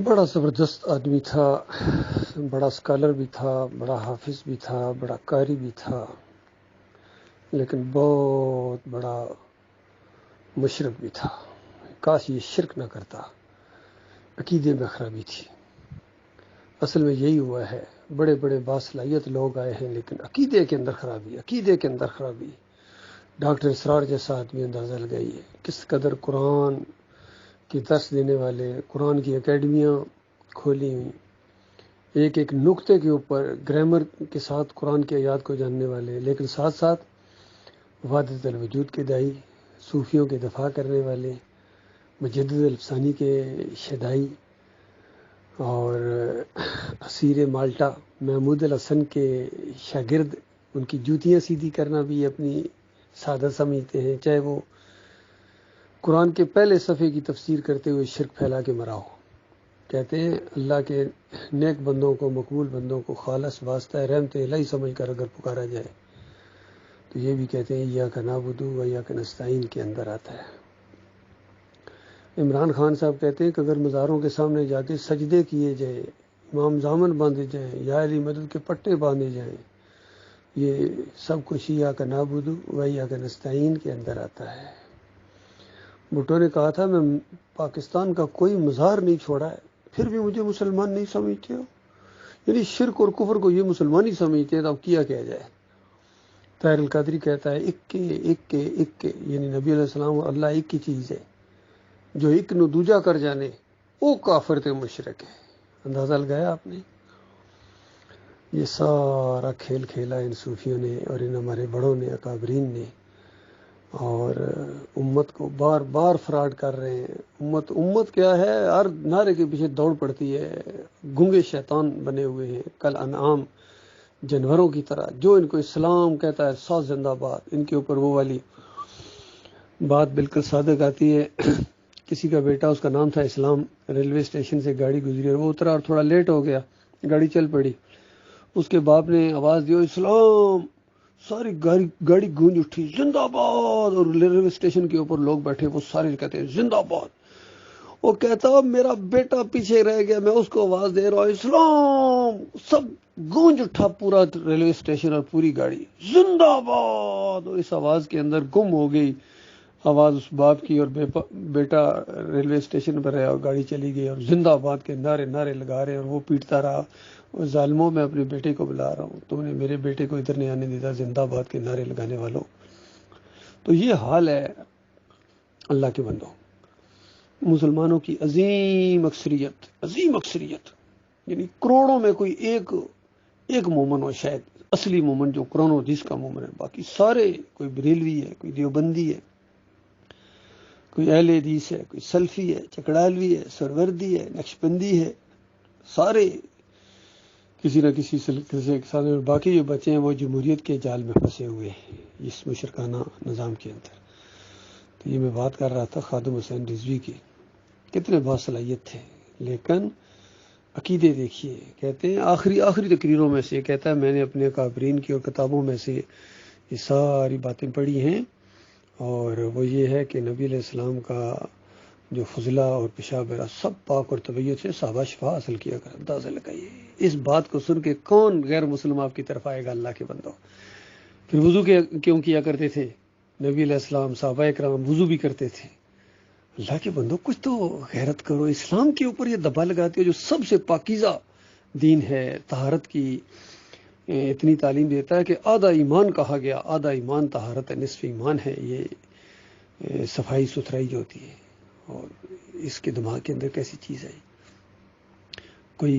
بڑا زبردست آدمی تھا، بڑا اسکالر بھی تھا، بڑا حافظ بھی تھا، بڑا قاری بھی تھا، لیکن بہت بڑا مشرک بھی تھا۔ کاش یہ شرک نہ کرتا۔ عقیدے میں خرابی تھی۔ اصل میں یہی ہوا ہے، بڑے بڑے باصلاحیت لوگ آئے ہیں لیکن عقیدے کے اندر خرابی، عقیدے کے اندر خرابی۔ ڈاکٹر اسرار جیسا آدمی اندازہ لگائیے کس قدر قرآن کی درس دینے والے، قرآن کی اکیڈمیاں کھولی ہوئی، ایک ایک نقطے کے اوپر گرامر کے ساتھ قرآن کی آیات کو جاننے والے، لیکن ساتھ ساتھ وحدت الوجود کے دائی، صوفیوں کے دفاع کرنے والے، مجدد الفسانی کے شدائی، اور اسیر مالٹا محمود الحسن کے شاگرد، ان کی جوتیاں سیدھی کرنا بھی اپنی سعادت سمجھتے ہیں، چاہے وہ قرآن کے پہلے صفحے کی تفسیر کرتے ہوئے شرک پھیلا کے مرا ہو۔ کہتے ہیں اللہ کے نیک بندوں کو، مقبول بندوں کو خالص واسطہ رحمت الہی سمجھ کر اگر پکارا جائے تو یہ بھی کہتے ہیں ایاک نعبد و ایاک نستعین کے اندر آتا ہے۔ عمران خان صاحب کہتے ہیں کہ اگر مزاروں کے سامنے جا کے سجدے کیے جائیں، امام زامن باندھے جائیں، یا علی مدد کے پٹے باندھے جائیں، یہ سب کچھ ایاک نعبد و ایاک نستعین کے اندر آتا ہے۔ بھٹو نے کہا تھا میں پاکستان کا کوئی مزار نہیں چھوڑا ہے، پھر بھی مجھے مسلمان نہیں سمجھتے ہو۔ یعنی شرک اور کفر کو یہ مسلمان ہی سمجھتے ہیں، تو اب کیا جائے۔ طاہر القادری کہتا ہے ایک کے یعنی نبی علیہ السلام اور اللہ ایک کی چیز ہے، جو ایک نو دوجا کر جانے وہ کافر تے مشرک ہے۔ اندازہ لگایا آپ نے؟ یہ سارا کھیل کھیلا ان صوفیوں نے اور ان ہمارے بڑوں نے، اکابرین نے، اور امت کو بار بار فراڈ کر رہے ہیں۔ امت کیا ہے، ہر نعرے کے پیچھے دوڑ پڑتی ہے، گنگے شیطان بنے ہوئے ہیں، کل انعام جانوروں کی طرح۔ جو ان کو اسلام کہتا ہے سو زندہ باد، ان کے اوپر وہ والی بات بالکل صادق آتی ہے۔ کسی کا بیٹا، اس کا نام تھا اسلام، ریلوے اسٹیشن سے گاڑی گزری اور وہ اترا اور تھوڑا لیٹ ہو گیا، گاڑی چل پڑی۔ اس کے باپ نے آواز دی اسلام، ساری گاڑی گونج اٹھی زندہ باد، اور ریلوے اسٹیشن کے اوپر لوگ بیٹھے، وہ سارے کہتے ہیں زندہ باد۔ وہ کہتا میرا بیٹا پیچھے رہ گیا، میں اس کو آواز دے رہا ہوں اسلام، سب گونج اٹھا پورا ریلوے اسٹیشن اور پوری گاڑی زندہ باد، اور اس آواز کے اندر گم ہو گئی آواز اس باپ کی، اور بیٹا ریلوے اسٹیشن پر رہا اور گاڑی چلی گئی، اور زندہ باد کے نعرے لگا رہے ہیں، اور وہ پیٹتا رہا، ظالموں میں اپنے بیٹے کو بلا رہا ہوں، تم نے میرے بیٹے کو ادھر نہیں آنے دیتا، زندہ باد کے نعرے لگانے والوں۔ تو یہ حال ہے اللہ کے بندوں، مسلمانوں کی عظیم اکثریت، یعنی کروڑوں میں کوئی ایک مومن ہو شاید، اصلی مومن جو قرآن و حدیث کا مومن ہے، باقی سارے کوئی بریلوی ہے، کوئی دیوبندی ہے، کوئی اہل حدیث ہے، کوئی سلفی ہے، چکڑالوی ہے، سروردی ہے، نقشبندی ہے، سارے کسی نہ کسی سلسلے سے ساتھ، اور باقی جو بچے ہیں وہ جمہوریت کے جال میں پھنسے ہوئے ہیں اس مشرکانہ نظام کے اندر۔ تو یہ میں بات کر رہا تھا خادم حسین رضوی کی، کتنے باصلاحیت تھے، لیکن عقیدے دیکھیے۔ کہتے ہیں آخری تقریروں میں سے کہتا ہے میں نے اپنے اکابرین کی اور کتابوں میں سے یہ ساری باتیں پڑھی ہیں، اور وہ یہ ہے کہ نبی علیہ السلام کا جو فضلہ اور پیشاب وغیرہ سب پاک اور طبیعت سے صحابہ شفا حاصل کیا کر۔ اندازہ لگائیے، اس بات کو سن کے کون غیر مسلم آپ کی طرف آئے گا اللہ کے بندوں؟ پھر وضو کیوں کیا کرتے تھے نبی علیہ السلام؟ صحابہ اکرام وضو بھی کرتے تھے۔ اللہ کے بندوں کچھ تو غیرت کرو، اسلام کے اوپر یہ دبا لگاتے ہو جو سب سے پاکیزہ دین ہے، طہارت کی اتنی تعلیم دیتا ہے کہ آدھا ایمان کہا گیا، آدھا ایمان طہارت ہے، نصف ایمان ہے یہ صفائی ستھرائی جو ہوتی ہے، اور اس کے دماغ کے اندر کیسی چیز ہے؟ کوئی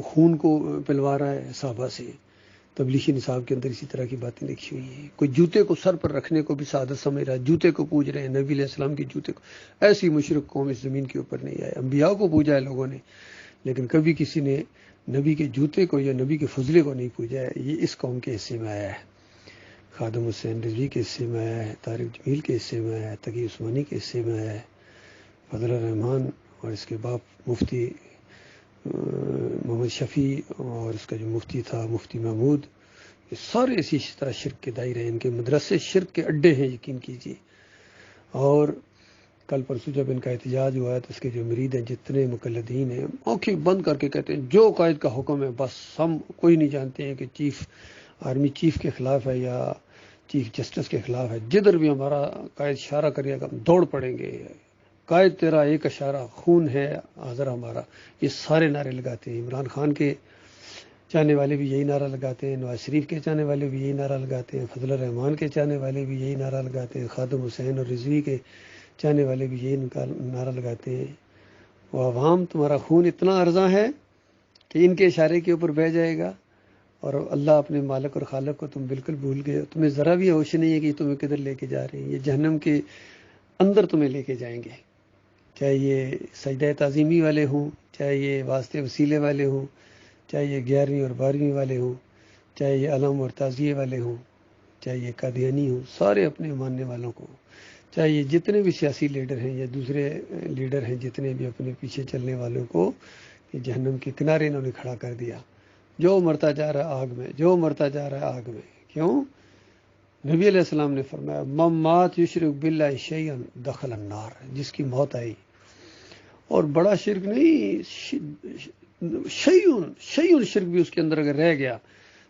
خون کو پلوا رہا ہے صحابہ سے، تبلیغی نصاب کے اندر اسی طرح کی باتیں لکھی ہوئی ہیں۔ کوئی جوتے کو سر پر رکھنے کو بھی سعادت سمجھ رہا ہے، جوتے کو پوج رہے ہیں، نبی علیہ السلام کے جوتے کو۔ ایسی مشرک قوم اس زمین کے اوپر نہیں آئے، انبیاء کو پوجا ہے لوگوں نے، لیکن کبھی کسی نے نبی کے جوتے کو یا نبی کے فضلے کو نہیں پوجا ہے۔ یہ اس قوم کے حصے میں آیا ہے، خادم حسین رضوی کے حصے میں آیا ہے، طارق جمیل کے حصے میں آیا ہے، تقی عثمانی کے حصے میں آیا ہے، فضل الرحمان اور اس کے باپ مفتی محمد شفیع، اور اس کا جو مفتی تھا مفتی محمود، یہ سارے اسی طرح شرک کے دائرے ہیں، ان کے مدرسے شرک کے اڈے ہیں، یقین کیجیے۔ اور کل پرسوں جب ان کا احتجاج ہوا ہے تو اس کے جو مرید ہیں جتنے مقلدین ہیں آنکھیں بند کر کے کہتے ہیں جو قائد کا حکم ہے بس، ہم کوئی نہیں جانتے ہیں کہ آرمی چیف کے خلاف ہے یا چیف جسٹس کے خلاف ہے، جدھر بھی ہمارا قائد اشارہ کرے گا ہم دوڑ پڑیں گے، قائد تیرا ایک اشارہ خون ہے حاضر ہمارا، یہ سارے نعرے لگاتے ہیں۔ عمران خان کے چاہنے والے بھی یہی نعرہ لگاتے ہیں، نواز شریف کے چاہنے والے بھی یہی نعرہ لگاتے ہیں، فضل الرحمان کے چاہنے والے بھی یہی نعرہ لگاتے ہیں، خادم حسین اور رضوی کے چاہنے والے بھی یہی نعرہ لگاتے ہیں۔ وہ عوام تمہارا خون اتنا ارزاں ہے کہ ان کے اشارے کے اوپر بہہ جائے گا، اور اللہ اپنے مالک اور خالق کو تم بالکل بھول گئے، تمہیں ذرا بھی ہوش نہیں ہے کہ تمہیں کدھر لے کے جا رہے ہیں، یہ جہنم کے اندر تمہیں لے کے جائیں گے، چاہے یہ سجدہ تعظیمی والے ہوں، چاہے یہ واسطے وسیلے والے ہوں، چاہے یہ 11ویں اور 12ویں والے ہوں، چاہے یہ علم اور تعزیے والے ہوں، چاہے یہ قادیانی ہوں، سارے اپنے ماننے والوں کو، چاہے یہ جتنے بھی سیاسی لیڈر ہیں یا دوسرے لیڈر ہیں جتنے بھی اپنے پیچھے چلنے والوں کو، یہ جہنم کے کنارے انہوں نے کھڑا کر دیا، جو مرتا جا رہا ہے آگ میں، جو مرتا جا رہا ہے آگ میں۔ کیوں؟ نبی علیہ السلام نے فرمایا من مات یشرک باللہ شیئا دخل النار، جس کی موت آئی اور بڑا شرک نہیں، شیئن شرک بھی اس کے اندر اگر رہ گیا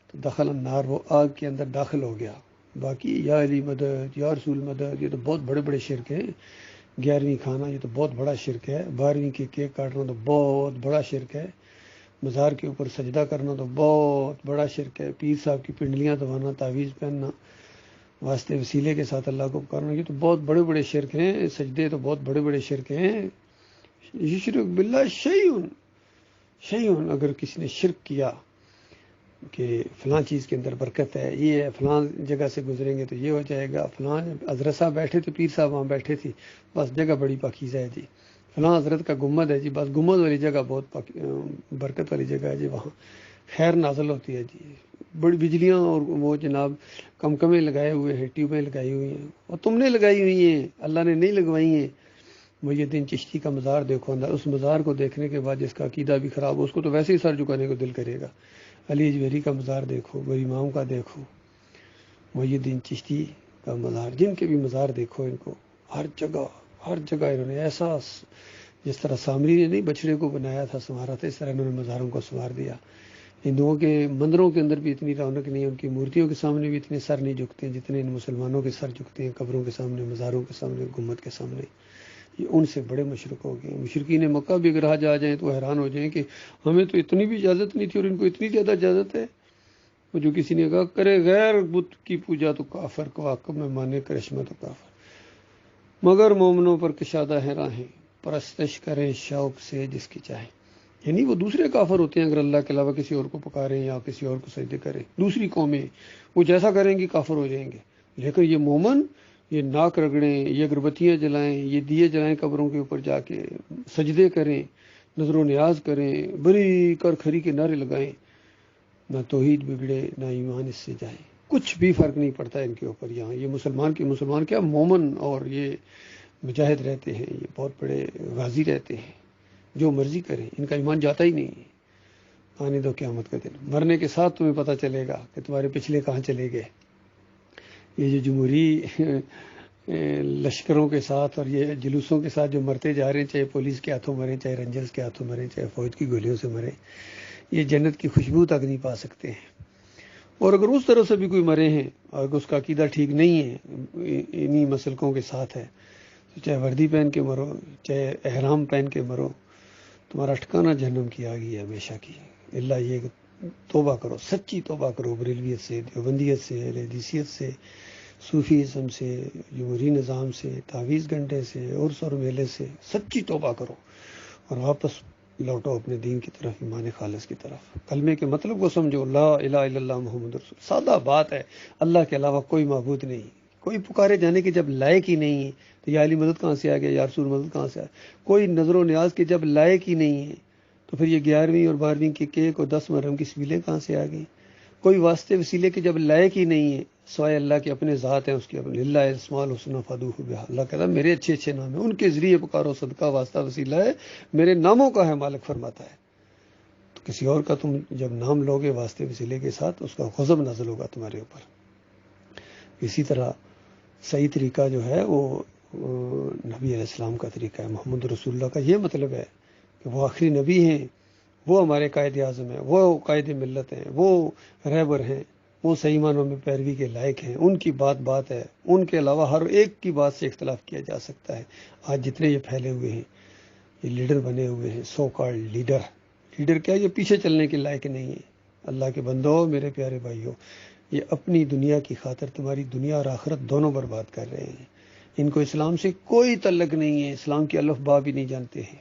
تو دخل النار، وہ آگ کے اندر داخل ہو گیا۔ باقی یا علی مدد، یا رسول مدد، یہ تو بہت بڑے بڑے شرک ہیں۔ 11ویں کھانا یہ تو بہت بڑا شرک ہے، 12ویں کے کیک کاٹنا تو بہت بڑا شرک ہے، مزار کے اوپر سجدہ کرنا تو بہت بڑا شرک ہے، پیر صاحب کی پنڈلیاں دبانا، تعویذ پہننا، واسطے وسیلے کے ساتھ اللہ کو پکارنا، یہ تو بہت بڑے بڑے شرک ہیں، سجدے تو بہت بڑے بڑے شرک ہیں۔ یشرک باللہ شیئن، اگر کسی نے شرک کیا کہ فلاں چیز کے اندر برکت ہے، یہ ہے، فلاں جگہ سے گزریں گے تو یہ ہو جائے گا، فلاں حضرت صاحب بیٹھے تھے، پیر صاحب وہاں بیٹھے تھے، بس جگہ بڑی پاکیزہ ہے جی، فلاں حضرت کا گنبد ہے جی، بس گنبد والی جگہ بہت برکت والی جگہ ہے جی، وہاں خیر نازل ہوتی ہے جی، بڑی بجلیاں اور وہ جناب کمکمیں لگائے ہوئے ہیں، ٹیوبیں لگائی ہوئی ہیں، اور تم نے لگائی ہوئی ہیں، اللہ نے نہیں لگوائی ہیں۔ محی الدین چشتی کا مزار دیکھو، اندر اس مزار کو دیکھنے کے بعد جس کا عقیدہ بھی خراب ہو اس کو تو ویسے ہی سر جھکانے کو دل کرے گا۔ علی اجمیری کا مزار دیکھو، میری امام کا دیکھو، محی الدین چشتی کا مزار، جن کے بھی مزار دیکھو، ان کو ہر جگہ انہوں نے ایسا، جس طرح سامری نے نہیں بچڑے کو بنایا تھا سنوارا تھا، اس طرح انہوں نے مزاروں کو سنوار دیا۔ ہندوؤں کے مندروں کے اندر بھی اتنی رونق نہیں ہے، ان کی مورتیوں کے سامنے بھی اتنے سر نہیں جھکتے ہیں جتنے ان مسلمانوں کے سر جھکتے ہیں قبروں کے سامنے، مزاروں کے سامنے، گنبد کے سامنے۔ یہ ان سے بڑے مشرک ہو گئے۔ مشرکین مکہ بھی اگر آج آ جائیں تو حیران ہو جائیں کہ ہمیں تو اتنی بھی اجازت نہیں تھی اور ان کو اتنی زیادہ اجازت ہے۔ وہ جو کسی نے کہا کرے غیر بت کی پوجا تو کافر، کواکب میں مانے کرشمہ تو کافر، مگر مومنوں پر کشادہ ہے راہیں، پرستش کریں شوق سے جس کی چاہے۔ یعنی وہ دوسرے کافر ہوتے ہیں اگر اللہ کے علاوہ کسی اور کو پکاریں یا کسی اور کو سجدے کریں، دوسری قومیں وہ جیسا کریں گی کافر ہو جائیں گے، لیکن یہ مومن یہ ناک رگڑیں، یہ اگربتیاں جلائیں، یہ دیے جلائیں قبروں کے اوپر جا کے، سجدے کریں، نظر و نیاز کریں، بری کر کھری کے نعرے لگائیں، نہ توحید بگڑے نہ ایمان اس سے جائے، کچھ بھی فرق نہیں پڑتا ان کے اوپر۔ یہاں یہ مسلمان کیا مومن اور یہ مجاہد رہتے ہیں، یہ بہت بڑے غازی رہتے ہیں، جو مرضی کریں، ان کا ایمان جاتا ہی نہیں ہے۔ آنے دو قیامت کا دن، مرنے کے ساتھ تمہیں پتہ چلے گا کہ تمہارے پچھلے کہاں چلے گئے۔ یہ جو جمہوری لشکروں کے ساتھ اور یہ جلوسوں کے ساتھ جو مرتے جا رہے ہیں، چاہے پولیس کے ہاتھوں مریں، چاہے رینجرز کے ہاتھوں مریں، چاہے فوج کی گولیوں سے مریں، یہ جنت کی خوشبو تک نہیں پا سکتے ہیں۔ اور اگر اس طرح سے بھی کوئی مرے ہیں اور اس کا عقیدہ ٹھیک نہیں ہے، انہی مسلکوں کے ساتھ ہے، تو چاہے وردی پہن کے مرو، چاہے احرام پہن کے مرو، تمہارا ٹھکانہ جہنم کی آگی ہے ہمیشہ کی۔ اللہ یہ کہ توبہ کرو، سچی توبہ کرو، بریلویت سے، دیوبندیت سے، اہل حدیثیت سے، صوفیزم سے، جمہوری نظام سے، تعویذ گھنٹے سے، عرس اور میلے سے، سچی توبہ کرو اور واپس لوٹو اپنے دین کی طرف، ایمان خالص کی طرف۔ کلمے کے مطلب کو سمجھو، لا الہ الا اللہ محمد رسول، سادہ بات ہے، اللہ کے علاوہ کوئی معبود نہیں، کوئی پکارے جانے کے جب لائق ہی نہیں ہے تو یا علی مدد کہاں سے آ گیا، یا رسول مدد کہاں سے آ گیا؟ کوئی نظر و نیاز کے جب لائق ہی نہیں ہے تو پھر یہ 11ویں اور 12ویں کے کیک اور 10 محرم کی سبیلیں کہاں سے آ گئیں؟ کوئی واسطے وسیلے کے جب لائق ہی نہیں ہے سوائے اللہ کے اپنے ذات ہیں، اس کے اپنے للہ الاسماء الحسنی فادعوہ بہا، اللہ کہتا ہے میرے اچھے اچھے نام ہیں، ان کے ذریعے پکارو، صدقہ واسطہ وسیلہ ہے میرے ناموں کا ہے، مالک فرماتا ہے۔ تو کسی اور کا تم جب نام لوگے واسطے وسیلے کے ساتھ، اس کا غضب نازل ہوگا تمہارے اوپر۔ اسی طرح صحیح طریقہ جو ہے وہ نبی علیہ السلام کا طریقہ ہے، محمد رسول اللہ کا یہ مطلب ہے کہ وہ آخری نبی ہیں، وہ ہمارے قائد اعظم ہیں، وہ قائد ملت ہیں، وہ رہبر ہیں، وہ صحیح معنوں میں پیروی کے لائق ہیں، ان کی بات ہے، ان کے علاوہ ہر ایک کی بات سے اختلاف کیا جا سکتا ہے۔ آج جتنے یہ پھیلے ہوئے ہیں، یہ لیڈر بنے ہوئے ہیں، سو کالڈ لیڈر کیا، یہ پیچھے چلنے کے لائق نہیں ہے۔ اللہ کے بندو، میرے پیارے بھائیوں، یہ اپنی دنیا کی خاطر تمہاری دنیا اور آخرت دونوں برباد کر رہے ہیں۔ ان کو اسلام سے کوئی تعلق نہیں ہے، اسلام کی الف با بھی نہیں جانتے ہیں،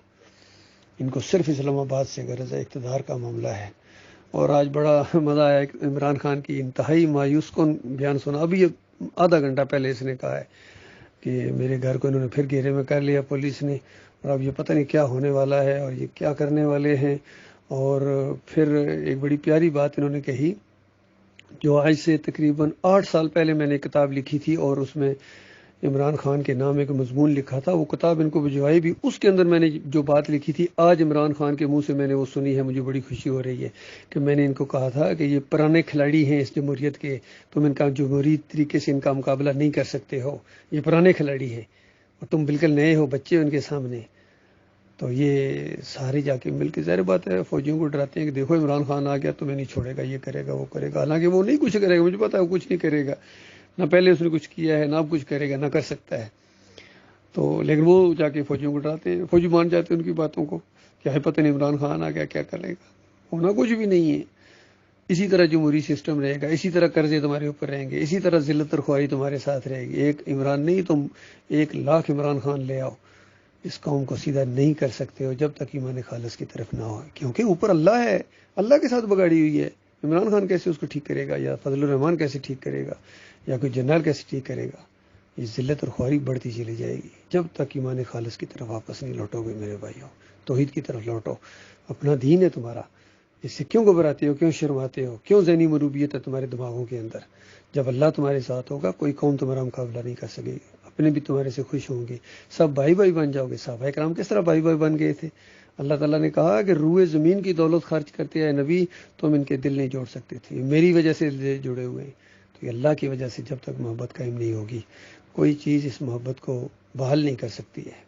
ان کو صرف اسلام آباد سے غرض ہے، اقتدار کا معاملہ ہے۔ اور آج بڑا مزہ آیا، عمران خان کی انتہائی مایوس کن بیان سنا، ابھی یہ آدھا گھنٹہ پہلے اس نے کہا ہے کہ میرے گھر کو انہوں نے پھر گھیرے میں کر لیا پولیس نے، اور اب یہ پتہ نہیں کیا ہونے والا ہے اور یہ کیا کرنے والے ہیں۔ اور پھر ایک بڑی پیاری بات انہوں نے کہی، جو آج سے تقریباً 8 سال پہلے میں نے کتاب لکھی تھی اور اس میں عمران خان کے نام ایک مضمون لکھا تھا، وہ کتاب ان کو بھجوائی بھی، اس کے اندر میں نے جو بات لکھی تھی آج عمران خان کے منہ سے میں نے وہ سنی ہے، مجھے بڑی خوشی ہو رہی ہے کہ میں نے ان کو کہا تھا کہ یہ پرانے کھلاڑی ہیں اس جمہوریت کے، تم ان کا جمہوری طریقے سے ان کا مقابلہ نہیں کر سکتے ہو، یہ پرانے کھلاڑی ہیں اور تم بالکل نئے ہو، بچے ان کے سامنے۔ تو یہ سارے جا کے مل کے، ظاہر بات ہے فوجیوں کو ڈراتے ہیں کہ دیکھو عمران خان آ گیا تمہیں نہیں چھوڑے گا، یہ کرے گا وہ کرے گا، حالانکہ وہ نہیں کچھ کرے گا، مجھے پتا ہے وہ کچھ نہیں کرے گا، نہ پہلے اس نے کچھ کیا ہے، نہ اب کچھ کرے گا، نہ کر سکتا ہے۔ تو لیکن وہ جا کے فوجیوں کو ڈراتے ہیں، فوجی مان جاتے ہیں ان کی باتوں کو، کیا ہے پتہ نہیں عمران خان آ گیا کیا کرے گا، ہونا کچھ بھی نہیں ہے۔ اسی طرح جمہوری سسٹم رہے گا، اسی طرح قرضے تمہارے اوپر رہیں گے، اسی طرح ذلت اور خواہی تمہارے ساتھ رہے گی۔ ایک عمران نہیں، تم 1,00,000 عمران خان لے آؤ، اس قوم کو سیدھا نہیں کر سکتے ہو جب تک ایمان خالص کی طرف نہ ہو، کیونکہ اوپر اللہ ہے، اللہ کے ساتھ بگاڑی ہوئی ہے۔ عمران خان کیسے اس کو ٹھیک کرے گا، یا فضل الرحمان کیسے ٹھیک کرے گا، یا کوئی جنرل کیسے ٹھیک کرے گا؟ یہ ذلت اور خواری بڑھتی چلی جائے گی جب تک ایمان خالص کی طرف واپس نہیں لوٹو گے میرے بھائیوں، توحید کی طرف لوٹو، اپنا دین ہے تمہارا، اس سے کیوں گھبراتے ہو، کیوں شرماتے ہو، کیوں ذہنی مروبیت ہے تمہارے دماغوں کے اندر؟ جب اللہ تمہارے ساتھ ہوگا کوئی قوم تمہارا مقابلہ نہیں کر سکے گی، اپنے بھی تمہارے سے خوش ہوں گے، سب بھائی بھائی بن جاؤ گے۔ صحابہ کرام کس طرح بھائی بھائی بن گئے تھے؟ اللہ تعالیٰ نے کہا کہ روئے زمین کی دولت خرچ کرتے ہیں نبی، تم ان کے دل نہیں جوڑ سکتے تھے، میری وجہ سے دل جڑے ہوئے ہیں۔ تو یہ اللہ کی وجہ سے جب تک محبت قائم نہیں ہوگی، کوئی چیز اس محبت کو بحال نہیں کر سکتی ہے۔